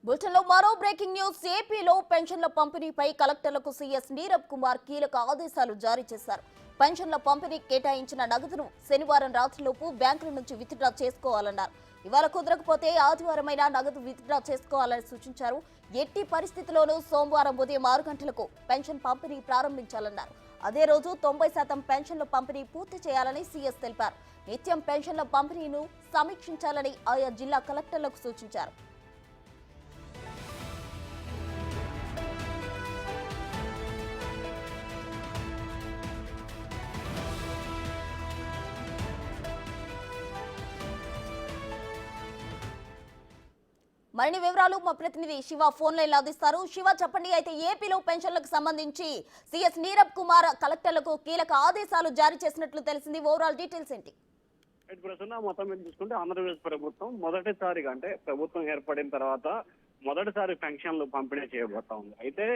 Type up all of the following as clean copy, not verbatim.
బులెటిన్లో మరో breaking news. ఏపీలో పెన్షన్ల పంపిణీపై కలెక్టర్లకు సీఎస్ నీరబ్ కుమార్ కీలక ఆదేశాలు జారీ చేశారు. పెన్షన్ల పంపిణీ కేటాయించిన నగదును శనివారం రాత్రిలోపు బ్యాంకుల నుంచి విత్డ్రా చేసుకోవాలన్నారు. ఇవాళ కుదరకపోతే ఆదివారమైనా నగదు విత్డ్రా చేసుకోవాలని సూచించారు. ఎట్టి పరిస్థితుల్లోనూ సోమవారం ఉదయం 6 గంటలకు పెన్షన్ పంపిణీ ప్రారంభించాలన్నారు. అదే రోజు 90% పెన్షన్ల పంపిణీ పూర్తి చేయాలని సీఎస్ తెలిపారు. నిత్యం పెన్షన్ల పంపిణీను సమీక్షించాలని ఆయా జిల్లా కలెక్టర్లకు సూచించారు. మరిన్ని వివరాలు మా ప్రతినిధి శివ ఫోన్ లైన్ లో అందిస్తారు. శివ, చెప్పండి. అయితే ఏపీలో పెన్షన్లకు సంబంధించి సీఎస్ నీరబ్ కుమార్ కలెక్టర్లకు కీలక ఆదేశాలు జారీ చేసినట్లు తెలిసింది. ఓవరాల్ డీటెయిల్స్ ఏంటి? ప్రస్తుతం మొత్తం మీద చూసుకుంటే ఆంధ్రప్రదేశ్ ప్రభుత్వం మొదటిసారిగా అంటే ప్రభుత్వం ఏర్పడిన తర్వాత మొదటిసారి పెన్షన్లు పంపిణీ చేయబోతా ఉంది. అయితే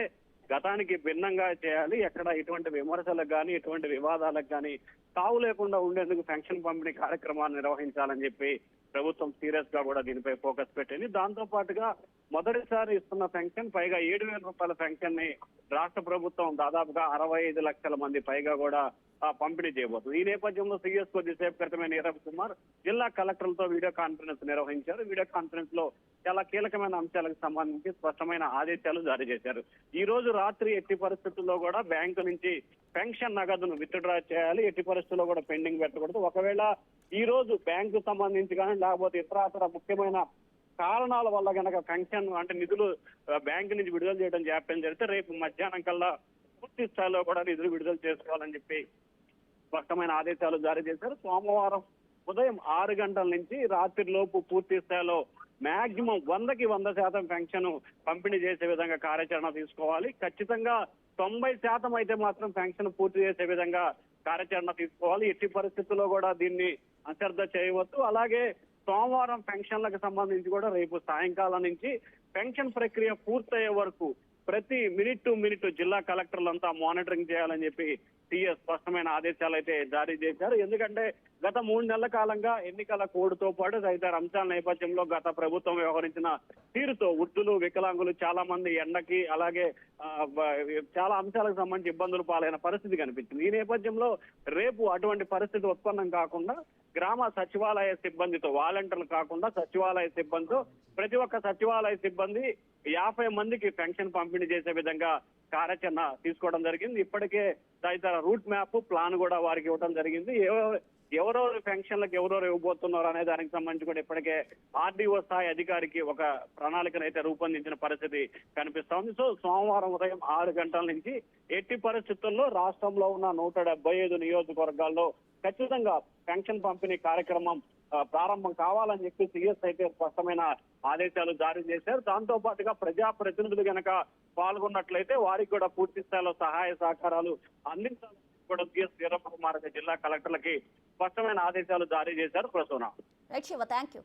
గతానికి భిన్నంగా చేయాలి, ఎక్కడ ఇటువంటి విమర్శలకు కానీ ఇటువంటి వివాదాలకు కానీ తావు లేకుండా ఉండేందుకు పెన్షన్ పంపిణీ కార్యక్రమాన్ని నిర్వహించాలని చెప్పి ప్రభుత్వం సీరియస్ గా కూడా దీనిపై ఫోకస్ పెట్టింది. దాంతో పాటుగా మొదటిసారి ఇస్తున్న పెన్షన్ పైగా 7,000 రూపాయల పెన్షన్ ని రాష్ట్ర ప్రభుత్వం దాదాపుగా 65 లక్షల మంది పైగా కూడా పంపిణీ చేయబోతుంది. ఈ నేపథ్యంలో సీఎస్ కొద్దిసేపు క్రితమే నీరబ్ కుమార్ జిల్లా కలెక్టర్లతో వీడియో కాన్ఫరెన్స్ నిర్వహించారు. వీడియో కాన్ఫరెన్స్ లో చాలా కీలకమైన అంశాలకు సంబంధించి స్పష్టమైన ఆదేశాలు జారీ చేశారు. ఈ రోజు రాత్రి ఎట్టి పరిస్థితుల్లో కూడా బ్యాంకు నుంచి పెన్షన్ నగదును విత్డ్రా చేయాలి, ఎట్టి పరిస్థితుల్లో కూడా పెండింగ్ పెట్టకూడదు. ఒకవేళ ఈ రోజు బ్యాంకు సంబంధించి కానీ లేకపోతే ఇతర ముఖ్యమైన కారణాల వల్ల కనుక పెన్షన్ అంటే నిధులు బ్యాంకు నుంచి విడుదల చేయడం జాప్యం జరిగితే రేపు మధ్యాహ్నం కల్లా పూర్తి స్థాయిలో కూడా నిధులు విడుదల చేసుకోవాలని చెప్పి స్పష్టమైన ఆదేశాలు జారీ చేశారు. సోమవారం ఉదయం 6 గంటల నుంచి రాత్రి లోపు పూర్తి స్థాయిలో మాక్సిమం 100% పెన్షన్ పంపిణీ చేసే విధంగా కార్యాచరణ తీసుకోవాలి. ఖచ్చితంగా 90% అయితే మాత్రం పెన్షన్ పూర్తి చేసే విధంగా కార్యాచరణ తీసుకోవాలి. ఎట్టి పరిస్థితుల్లో కూడా దీన్ని అశ్రద్ధ చేయవద్దు. అలాగే సోమవారం పెన్షన్లకు సంబంధించి కూడా రేపు సాయంకాలం నుంచి పెన్షన్ ప్రక్రియ పూర్తయ్యే వరకు ప్రతి మినిట్ టు మినిట్ జిల్లా కలెక్టర్లంతా మానిటరింగ్ చేయాలని చెప్పి సీఎస్ స్పష్టమైన ఆదేశాలు అయితే జారీ చేశారు. ఎందుకంటే గత 3 నెలల కాలంగా ఎన్నికల కోడ్తో పాటు తదితర అంశాల నేపథ్యంలో గత ప్రభుత్వం వ్యవహరించిన తీరుతో వృద్ధులు, వికలాంగులు చాలా మంది ఎండకి అలాగే చాలా అంశాలకు సంబంధించి ఇబ్బందులు పాలైన పరిస్థితి కనిపించింది. ఈ నేపథ్యంలో రేపు అటువంటి పరిస్థితి ఉత్పన్నం కాకుండా గ్రామ సచివాలయ సిబ్బందితో, వాలంటీర్లు కాకుండా సచివాలయ సిబ్బందితో ప్రతి ఒక్క సచివాలయ సిబ్బంది 50 మందికి పెన్షన్ పంపిణీ చేసే విధంగా కార్యాచరణ తీసుకోవడం జరిగింది. ఇప్పటికే తదితర రూట్ మ్యాప్ ప్లాన్ కూడా వారికి ఇవ్వడం జరిగింది. ఎవరెవరు పెన్షన్లకు ఎవరెవరు ఇవ్వబోతున్నారు అనే దానికి సంబంధించి కూడా ఇప్పటికే ఆర్డీఓ స్థాయి అధికారికి ఒక ప్రణాళికను అయితే రూపొందించిన పరిస్థితి కనిపిస్తా ఉంది. సో సోమవారం ఉదయం 6 గంటల నుంచి ఎట్టి పరిస్థితుల్లో రాష్ట్రంలో ఉన్న 175 నియోజకవర్గాల్లో ఖచ్చితంగా పెన్షన్ పంపిణీ కార్యక్రమం ప్రారంభం కావాలని చెప్పి సీఎస్ అయితే స్పష్టమైన ఆదేశాలు జారీ చేశారు. దాంతో పాటుగా ప్రజాప్రతినిధులు గనక పాల్గొన్నట్లయితే వారికి కూడా పూర్తి స్థాయిలో సహాయ సహకారాలు అందించాలని కూడా సీఎస్ నీరబ్ కుమార్ జిల్లా కలెక్టర్లకి స్పష్టమైన ఆదేశాలు జారీ చేశారు. ప్రసూన. Thank you.